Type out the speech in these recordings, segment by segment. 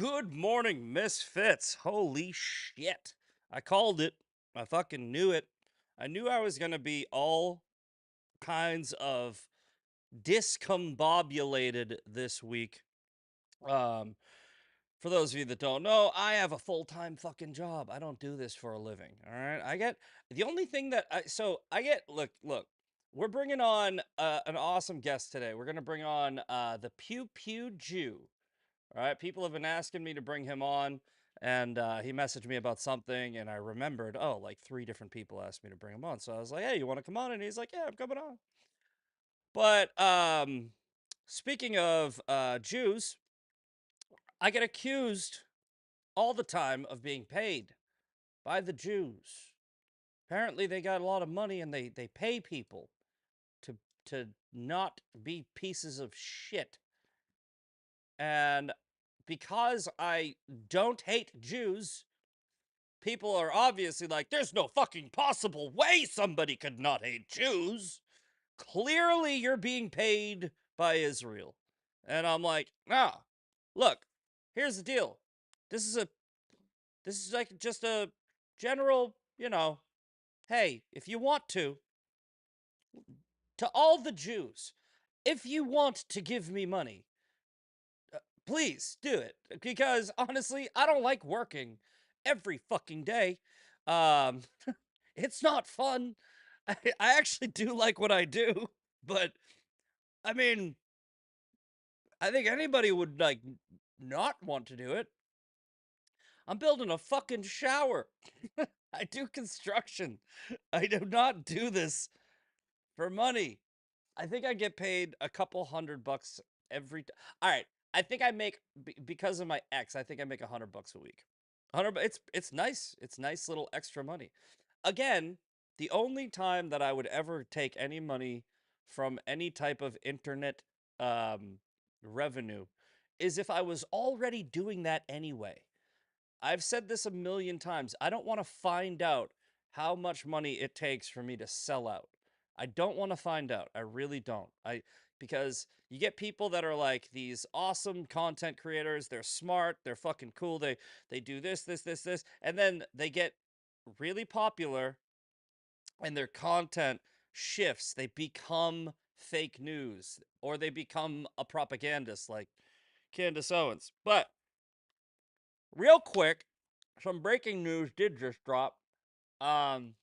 Good morning, Misfits. Holy shit. I called it. I fucking knew it. I knew I was going to be all kinds of discombobulated this week. Um, for those of you that don't know, I have a full-time fucking job. I don't do this for a living, all right? I get the only thing that I get look. We're bringing on an awesome guest today. We're going to bring on the PewPew Jew. All right, people have been asking me to bring him on, and he messaged me about something, and I remembered, oh, like 3 different people asked me to bring him on. So I was like, hey, you want to come on? And he's like, yeah, I'm coming on. But speaking of Jews, I get accused all the time of being paid by the Jews. Apparently, they got a lot of money, and they pay people to to not be pieces of shit. And because I don't hate Jews, people are obviously like, there's no fucking possible way somebody could not hate Jews. Clearly, you're being paid by Israel. And I'm like, nah, look, here's the deal. This is like just a general, hey, if you want to all the Jews, if you want to give me money, please do it. Because honestly, I don't like working every fucking day. Um, it's not fun. I actually do like what I do, but I mean, I think anybody would like not want to do it. I'm building a fucking shower. I do construction. I do not do this for money. I think I get paid a couple $100 every. All right, I think I make because of my ex. I think I make $100 a week. 100. It's nice. It's nice little extra money. Again, the only time that I would ever take any money from any type of internet um, revenue is if I was already doing that anyway. I've said this a million times. I don't want to find out how much money it takes for me to sell out. I don't want to find out. I really don't. Because you get people that are like these awesome content creators. They're smart. They're fucking cool. They do this, and then they get really popular, and their content shifts. They become fake news, or they become a propagandist like Candace Owens. But real quick, some breaking news did just drop. Um,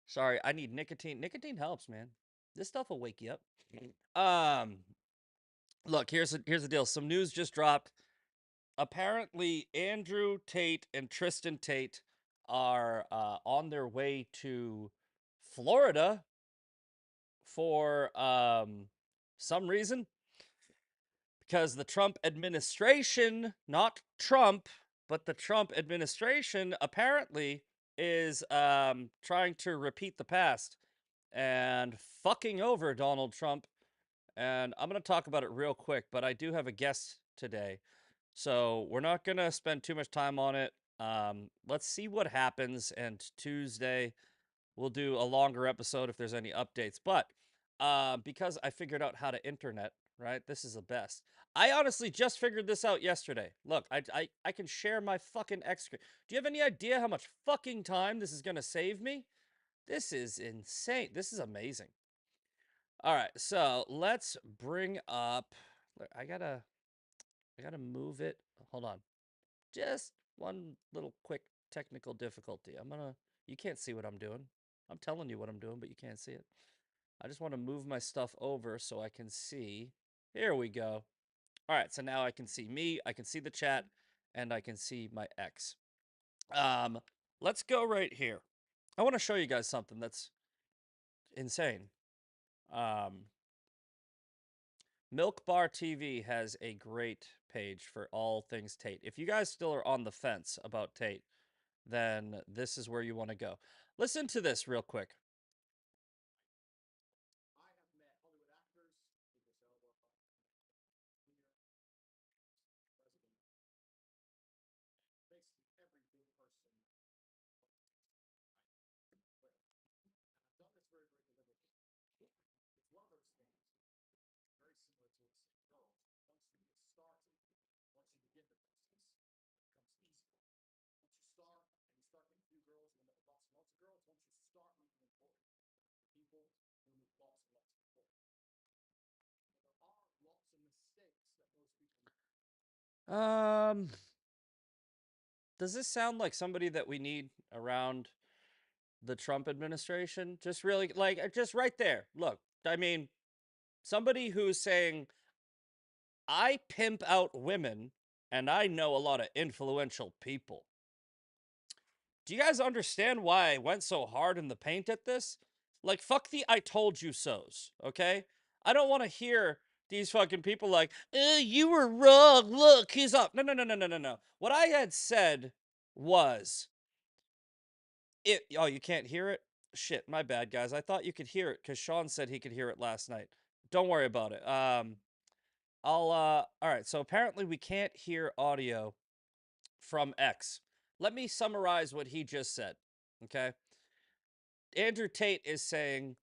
sorry, I need nicotine. Nicotine helps, man. This stuff will wake you up. Um, look, here's the deal. Some news just dropped. Apparently, Andrew Tate and Tristan Tate are on their way to Florida for some reason, because the Trump administration, not Trump, but the Trump administration apparently is trying to repeat the past and fucking over Donald Trump. And I'm going to talk about it real quick, but I do have a guest today. So we're not going to spend too much time on it. Let's see what happens. And Tuesday, we'll do a longer episode if there's any updates. But because I figured out how to internet, right? This is the best. I honestly just figured this out yesterday. Look, I can share my fucking X screen. Do you have any idea how much fucking time this is gonna save me? This is insane. This is amazing. All right, so let's bring up. I gotta move it. Hold on. Just one little quick technical difficulty. You can't see what I'm doing. I'm telling you what I'm doing, but you can't see it. I just want to move my stuff over so I can see. Here we go. All right, so now I can see me, I can see the chat, and I can see my X. Um, let's go right here. I want to show you guys something that's insane. Um, Milk Bar TV has a great page for all things Tate. If you guys still are on the fence about Tate, then this is where you want to go. Listen to this real quick. Um, does this sound like somebody that we need around the Trump administration? Just really, like, just right there. Look, I mean, somebody who's saying, I pimp out women and I know a lot of influential people. Do you guys understand why I went so hard in the paint at this? Like, fuck the I told you so's, okay? I don't want to hear these fucking people like, you were wrong. Look, he's up. No, no, no, no, no, no, no. What I had said was, oh, you can't hear it? Shit, my bad, guys. I thought you could hear it because Sean said he could hear it last night. Don't worry about it. All right, so apparently we can't hear audio from X. Let me summarize what he just said, okay? Andrew Tate is saying,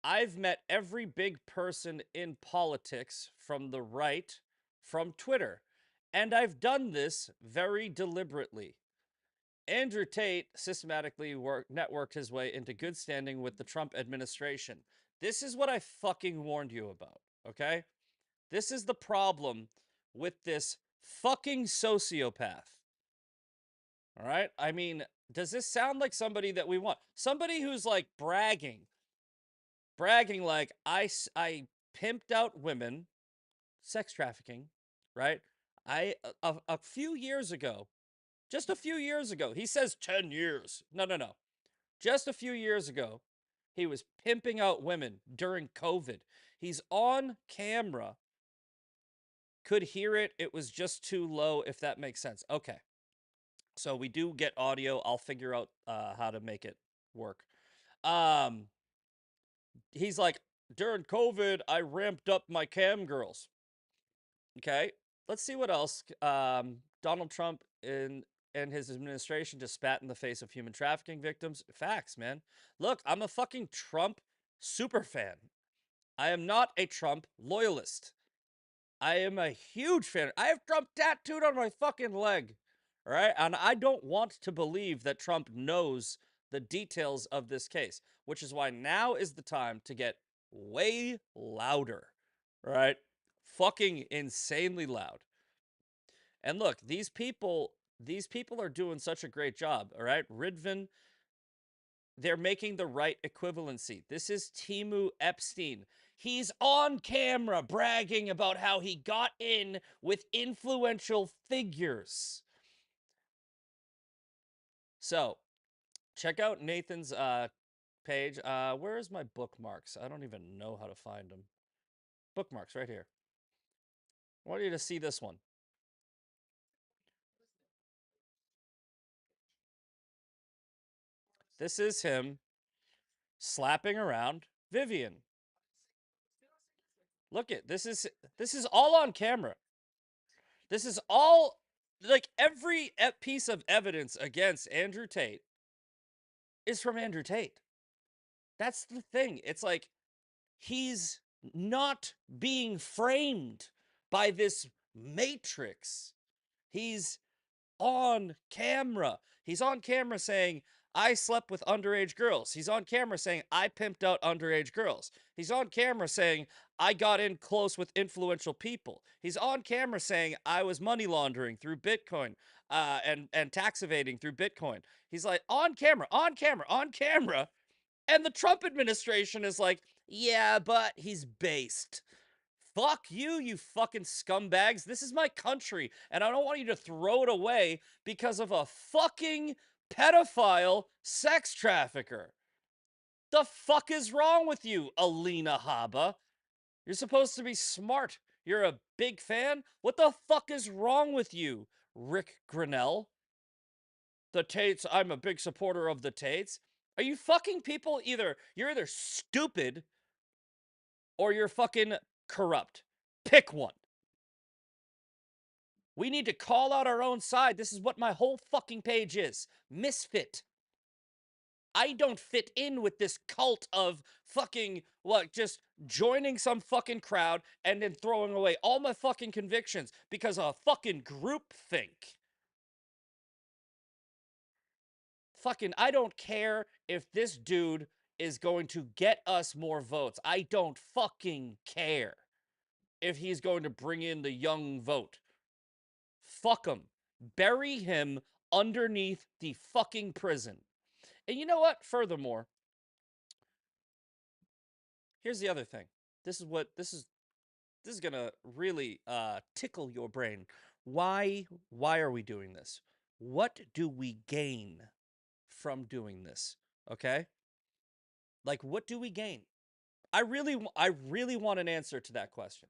I've met every big person in politics from the right from Twitter, and I've done this very deliberately. Andrew Tate systematically networked his way into good standing with the Trump administration. This is what I fucking warned you about, okay? This is the problem with this fucking sociopath. All right? I mean, does this sound like somebody that we want? Somebody who's like bragging like I pimped out women, sex trafficking, right? A few years ago, just a few years ago, he says 10 years. No, no, no. Just a few years ago, he was pimping out women during COVID. He's on camera. Could hear it. It was just too low, if that makes sense. Okay. So we do get audio. I'll figure out how to make it work. Um, he's like, during COVID, I ramped up my cam girls. Okay, let's see what else. Donald Trump and his administration just spat in the face of human trafficking victims. Facts, man. Look, I'm a fucking Trump super fan. I am not a Trump loyalist. I am a huge fan. I have Trump tattooed on my fucking leg. All right. And I don't want to believe that Trump knows the details of this case, which is why now is the time to get way louder. All right. Fucking insanely loud. And look, these people are doing such a great job. All right. Ridvan, they're making the right equivalency. This is Timu Epstein. He's on camera bragging about how he got in with influential figures. So, check out Nathan's page. Where is my bookmarks? I don't even know how to find them. Bookmarks right here. I want you to see this one. This is him slapping around Vivian. Look it. This is all on camera. This is all like every piece of evidence against Andrew Tate is from Andrew Tate. That's the thing. It's like he's not being framed by this matrix. He's on camera. He's on camera saying, I slept with underage girls. He's on camera saying, I pimped out underage girls. He's on camera saying, I got in close with influential people. He's on camera saying, I was money laundering through Bitcoin and tax evading through Bitcoin. He's like, on camera, on camera, on camera. And the Trump administration is like, yeah, but he's based. Fuck you, you fucking scumbags. This is my country, and I don't want you to throw it away because of a fucking pedophile sex trafficker. The fuck is wrong with you, Alina Habba? You're supposed to be smart. You're a big fan? What the fuck is wrong with you, Rick Grinnell? The Tates, I'm a big supporter of the Tates. Are you fucking people you're either stupid or you're fucking corrupt. Pick one. We need to call out our own side. This is what my whole fucking page is. Misfit. I don't fit in with this cult of fucking, what, just joining some fucking crowd and then throwing away all my fucking convictions because of a fucking group think. fucking, I don't care if this dude is going to get us more votes. I don't fucking care if he's going to bring in the young vote. Fuck him. Bury him underneath the fucking prison. And you know what? Furthermore, here's the other thing. This is gonna really tickle your brain. Why are we doing this? What do we gain from doing this? Okay? Like, what do we gain? I really want an answer to that question,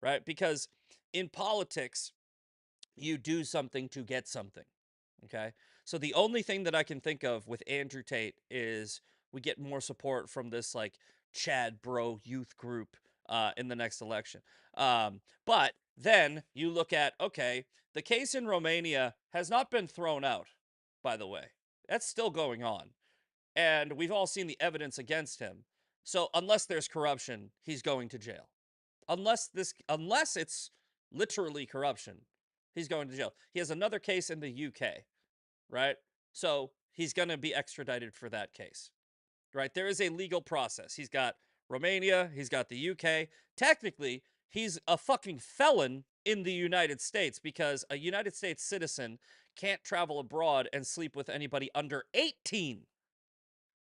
right? Because in politics, you do something to get something. Okay. So the only thing that I can think of with Andrew Tate is we get more support from this like Chad Bro youth group in the next election. But then you look at, okay, the case in Romania has not been thrown out, by the way. That's still going on. And we've all seen the evidence against him. So unless there's corruption, he's going to jail. Unless it's literally corruption, he's going to jail. He has another case in the UK, right? So he's going to be extradited for that case, right? There is a legal process. He's got Romania, he's got the UK. Technically, he's a fucking felon in the United States because a United States citizen can't travel abroad and sleep with anybody under 18.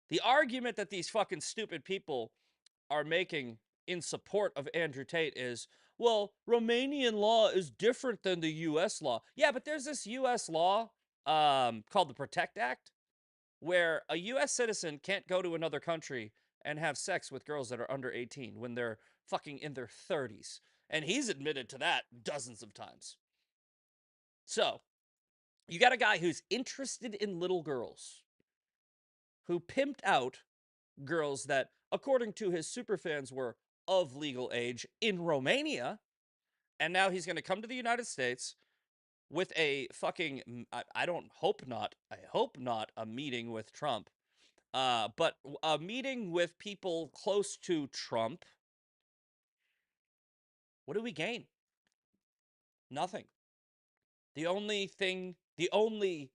The argument that these fucking stupid people are making in support of Andrew Tate is, well, Romanian law is different than the US law. Yeah, but there's this US law called the Protect Act where a US citizen can't go to another country and have sex with girls that are under 18 when they're fucking in their 30s. And he's admitted to that dozens of times. So, you got a guy who's interested in little girls who pimped out girls that, according to his superfans, were of legal age in Romania. And now he's going to come to the United States with a fucking, I don't hope not, I hope not a meeting with Trump, but a meeting with people close to Trump. What do we gain? Nothing. The only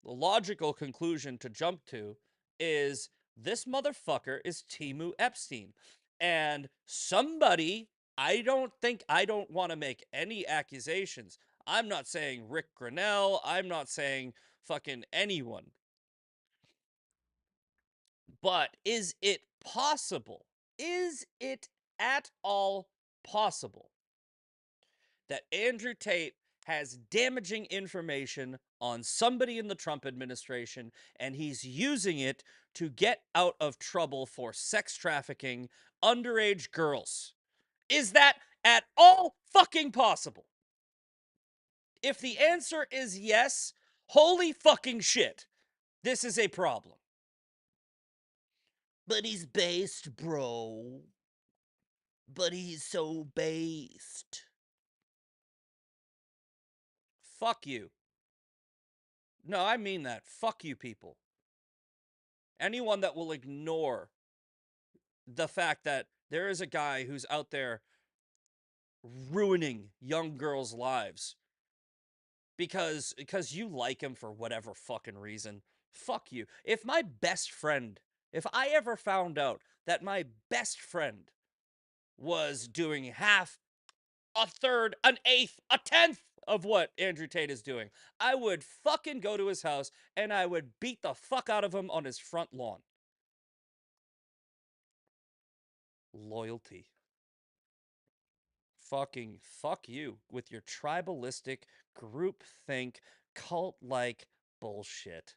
logical conclusion to jump to is this motherfucker is Timu Epstein. And somebody, I don't want to make any accusations. I'm not saying Rick Grinnell. I'm not saying fucking anyone. But is it possible? Is it at all possible that Andrew Tate has damaging information on somebody in the Trump administration and he's using it to get out of trouble for sex trafficking underage girls? Is that at all fucking possible? If the answer is yes, holy fucking shit, this is a problem. But he's based, bro. But he's so based. Fuck you. No, I mean that. Fuck you people. Anyone that will ignore the fact that there is a guy who's out there ruining young girls' lives because you like him for whatever fucking reason. Fuck you. If I ever found out that my best friend was doing half, a third, an eighth, a tenth of what Andrew Tate is doing, I would fucking go to his house and I would beat the fuck out of him on his front lawn. Loyalty. Fucking fuck you with your tribalistic, groupthink, cult like bullshit.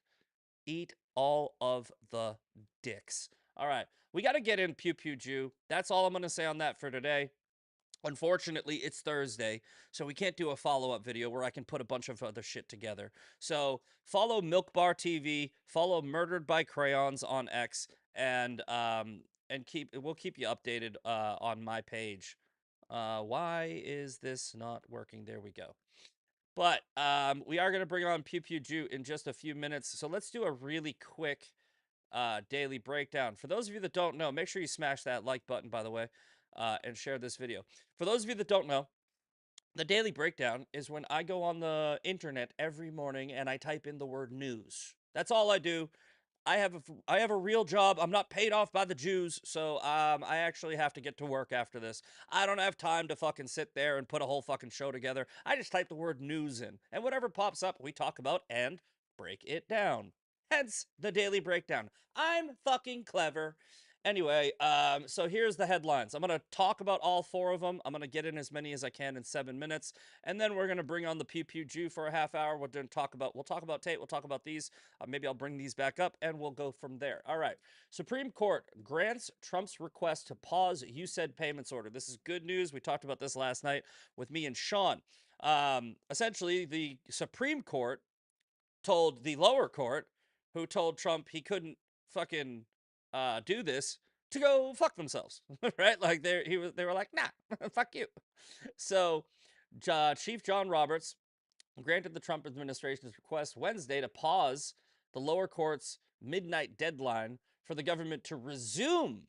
Eat all of the dicks. All right, we got to get in Pew Pew Jew. That's all I'm going to say on that for today. Unfortunately, it's Thursday, so we can't do a follow-up video where I can put a bunch of other shit together. So follow Milk Bar TV, follow Murdered by Crayons on X, and we'll keep you updated on my page. Why is this not working? There we go. But we are going to bring on Pew Pew Jew in just a few minutes. So let's do a really quick daily breakdown. For those of you that don't know, make sure you smash that like button, by the way, and share this video. For those of you that don't know, the daily breakdown is when I go on the internet every morning and I type in the word news. That's all I do. I have a real job. I'm not paid off by the Jews, so I actually have to get to work after this. I don't have time to fucking sit there and put a whole fucking show together. I just type the word news in, and whatever pops up, we talk about and break it down. Hence the daily breakdown. I'm fucking clever. Anyway, so here's the headlines. I'm gonna talk about all four of them. I'm gonna get in as many as I can in 7 minutes, and then we're gonna bring on the PewPew Jew for a half hour. We'll talk about Tate. We'll talk about these. Maybe I'll bring these back up, and we'll go from there. All right. Supreme Court grants Trump's request to pause USAID payments order. This is good news. We talked about this last night with me and Sean. Essentially, the Supreme Court told the lower court, who told Trump he couldn't fucking do this, to go fuck themselves, right? Like they were like, nah, fuck you. So, Chief John Roberts granted the Trump administration's request Wednesday to pause the lower court's midnight deadline for the government to resume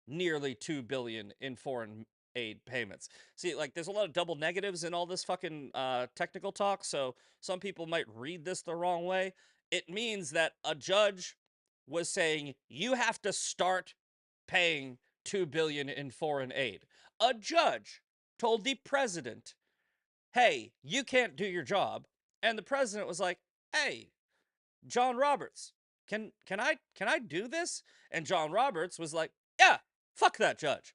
nearly $2 billion in foreign aid payments. See, like, there's a lot of double negatives in all this fucking technical talk, so some people might read this the wrong way. It means that a judge was saying you have to start paying $2 billion in foreign aid. A judge told the president, hey, you can't do your job. And the president was like, hey, John Roberts, can I do this? And John Roberts was like, yeah, fuck that judge.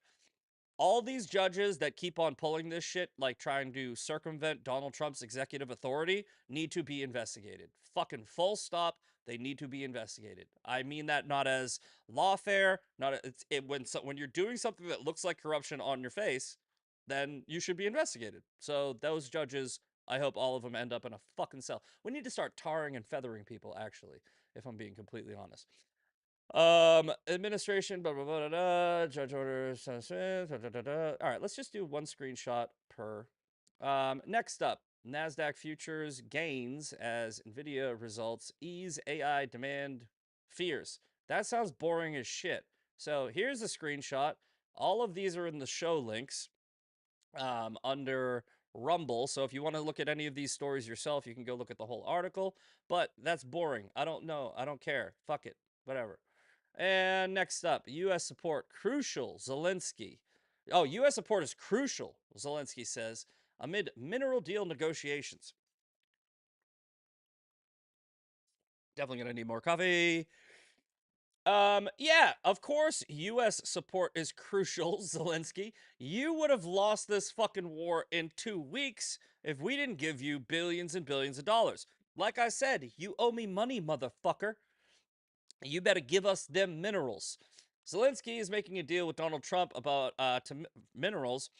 All these judges that keep on pulling this shit, like trying to circumvent Donald Trump's executive authority, need to be investigated. Fucking full stop. They need to be investigated. I mean that not as lawfare, not when you're doing something that looks like corruption on your face, then you should be investigated. So those judges, I hope all of them end up in a fucking cell. We need to start tarring and feathering people, actually, if I'm being completely honest. Administration, blah, blah, blah, blah, blah, judge orders, all right, let's just do one screenshot per. Next up, NASDAQ futures gains as NVIDIA results ease AI demand fears. That sounds boring as shit. So here's a screenshot. All of these are in the show links under Rumble. So if you want to look at any of these stories yourself, you can go look at the whole article. But that's boring. I don't know. I don't care. Fuck it. Whatever. And next up, U.S. support crucial, Zelensky. Oh, U.S. support is crucial, Zelensky says, amid mineral deal negotiations. Definitely going to need more coffee. Yeah, of course, U.S. support is crucial, Zelensky. You would have lost this fucking war in 2 weeks if we didn't give you billions and billions of dollars. Like I said, you owe me money, motherfucker. You better give us them minerals. Zelensky is making a deal with Donald Trump about minerals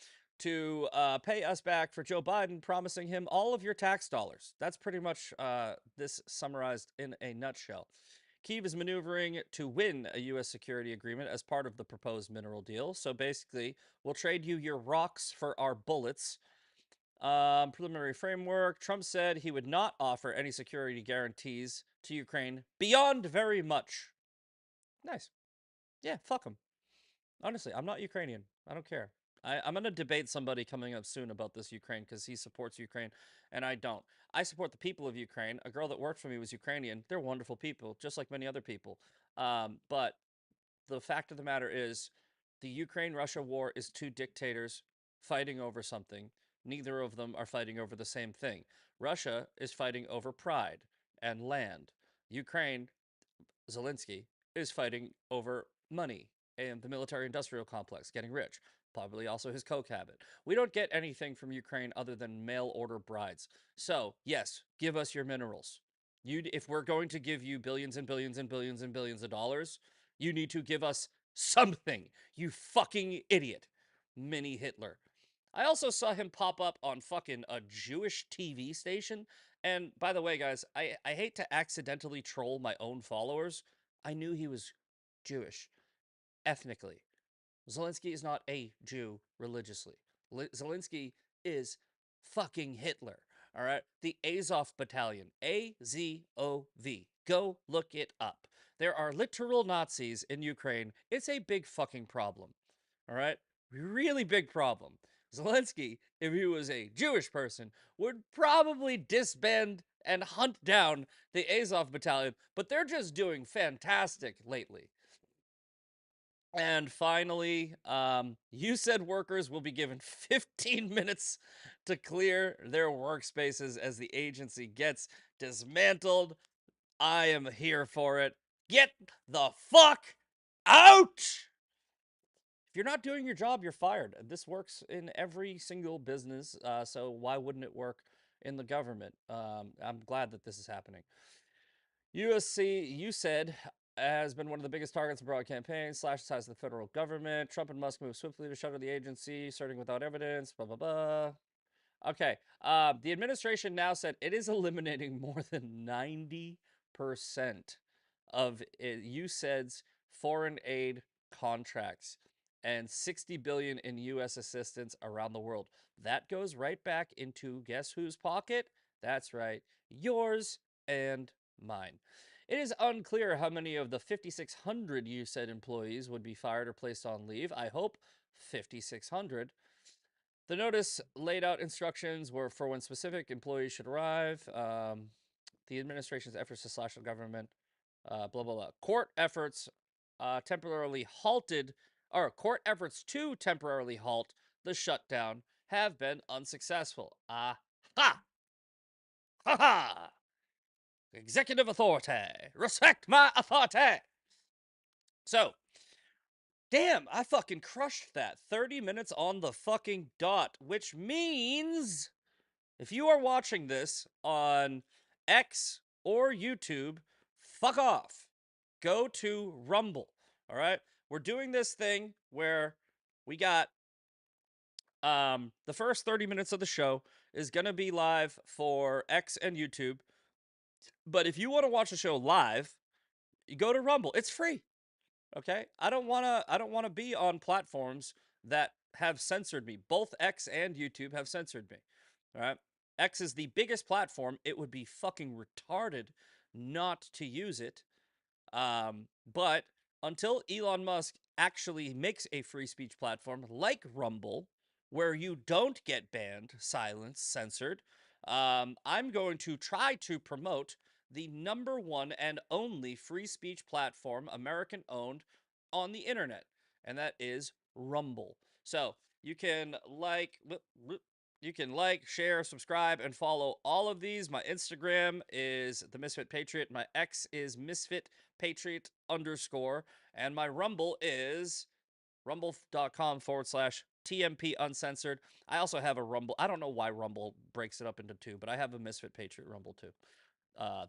to pay us back for Joe Biden promising him all of your tax dollars. That's pretty much this summarized in a nutshell. Kyiv is maneuvering to win a U.S. security agreement as part of the proposed mineral deal. So basically, we'll trade you your rocks for our bullets. Preliminary framework. Trump said he would not offer any security guarantees to Ukraine beyond very much. Nice. Yeah, fuck him. Honestly, I'm not Ukrainian. I don't care. I'm going to debate somebody coming up soon about this Ukraine because he supports Ukraine and I don't. I support the people of Ukraine. A girl that worked for me was Ukrainian. They're wonderful people, just like many other people. But the fact of the matter is, the Ukraine-Russia war is two dictators fighting over something. Neither of them are fighting over the same thing. Russia is fighting over pride and land. Ukraine, Zelensky, is fighting over money and the military-industrial complex, getting rich. Probably also his coke habit. We don't get anything from Ukraine other than mail-order brides. So, yes, give us your minerals. If we're going to give you billions and billions and billions and billions of dollars, you need to give us something, you fucking idiot. Mini Hitler. I also saw him pop up on fucking a Jewish TV station. And by the way, guys, I hate to accidentally troll my own followers. I knew he was Jewish, ethnically. Zelensky is not a Jew religiously. Zelensky is fucking Hitler. All right? The Azov Battalion. AZOV. Go look it up. There are literal Nazis in Ukraine. It's a big fucking problem. All right? Really big problem. Zelensky, if he was a Jewish person, would probably disband and hunt down the Azov battalion, but they're just doing fantastic lately. And finally, you said workers will be given 15 minutes to clear their workspaces as the agency gets dismantled. I am here for it. Get the fuck out! If you're not doing your job, you're fired. This works in every single business, so why wouldn't it work in the government? I'm glad that this is happening. USC, you said, has been one of the biggest targets of broad campaigns, slash ties to the federal government. Trump and Musk move swiftly to shutter the agency, starting without evidence, blah, blah, blah. Okay. The administration now said it is eliminating more than 90% of USAID's foreign aid contracts and 60 billion in US assistance around the world. That goes right back into guess whose pocket? That's right, yours and mine. It is unclear how many of the 5,600 USAID employees would be fired or placed on leave. I hope 5,600. The notice laid out instructions were for when specific employees should arrive. The administration's efforts to slash the government, blah, blah, blah. Court efforts temporarily halted, or court efforts to temporarily halt the shutdown have been unsuccessful. Ha! Ha ha! Executive authority. Respect my authority. So, damn, I fucking crushed that. 30 minutes on the fucking dot, which means if you are watching this on X or YouTube, fuck off. Go to Rumble. All right? We're doing this thing where we got the first 30 minutes of the show is going to be live for X and YouTube. But if you want to watch the show live, you go to Rumble. It's free. Okay? I don't want to be on platforms that have censored me. Both X and YouTube have censored me. All right? X is the biggest platform. It would be fucking retarded not to use it. But until Elon Musk actually makes a free speech platform like Rumble, where you don't get banned, silenced, censored, I'm going to try to promote the number one and only free speech platform, American owned, on the internet, and that is Rumble. So you can like, share, subscribe, and follow all of these. My Instagram is The Misfit Patriot. My X is Misfit Patriot _. And my Rumble is rumble.com/TMP Uncensored. I also have a Rumble. I don't know why Rumble breaks it up into two, but I have a Misfit Patriot Rumble too.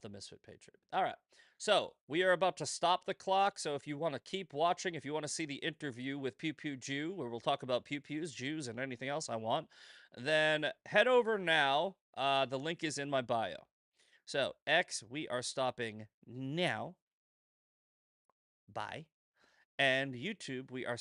The Misfit Patriot. All right. So we are about to stop the clock. So if you want to keep watching, if you want to see the interview with PewPew Jew, where we'll talk about PewPews, Jews, and anything else I want, then head over now. The link is in my bio. So X, we are stopping now. Bye. And YouTube, we are